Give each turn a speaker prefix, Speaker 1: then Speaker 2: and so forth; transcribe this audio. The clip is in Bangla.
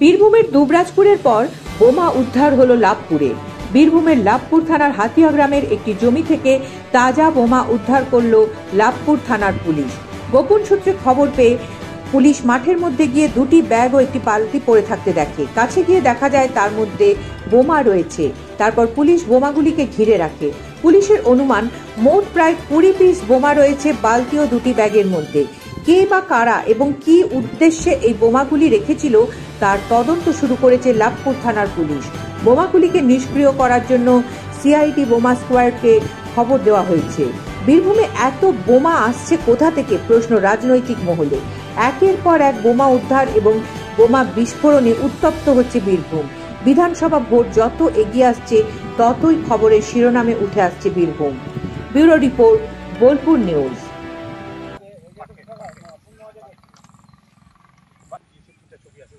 Speaker 1: বীরভূমের দুবরাজপুরের পর বোমা উদ্ধার হলো লাভপুরে। বীরভূমের লাভপুর থানার হাতিয়া গ্রামের একটি জমি থেকে তাজা বোমা উদ্ধার করল লাভপুর থানার পুলিশ। গোপন সূত্রে খবর পেয়ে পুলিশ মাঠের মধ্যে গিয়ে দুটি ব্যাগ ও একটি বালতি পড়ে থাকতে দেখে। কাছে গিয়ে দেখা যায় তার মধ্যে বোমা রয়েছে। তারপর পুলিশ বোমাগুলিকে ঘিরে রাখে। পুলিশের অনুমান মোট প্রায় 20 পিস বোমা রয়েছে বালতি ও দুটি ব্যাগের মধ্যে। কে বা কারা এবং কি উদ্দেশ্যে এই বোমাগুলি রেখেছিল তার তদন্ত শুরু করেছে লাভপুর থানার পুলিশ। বোমাগুলিকে নিষ্ক্রিয় করার জন্য সিআইডি বোমা স্কোয়াডকে খবর দেওয়া হয়েছে। বীরভূমে এত বোমা আসছে কোথা থেকে, প্রশ্ন রাজনৈতিক মহলে। একের পর এক বোমা উদ্ধার এবং বোমা বিস্ফোরণে উত্তপ্ত হচ্ছে বীরভূম। বিধানসভা ভোট যত এগিয়ে আসছে ততই খবরের শিরোনামে উঠে আসছে Birbhum. Bureau report, Bolpur news.
Speaker 2: ছবি আছে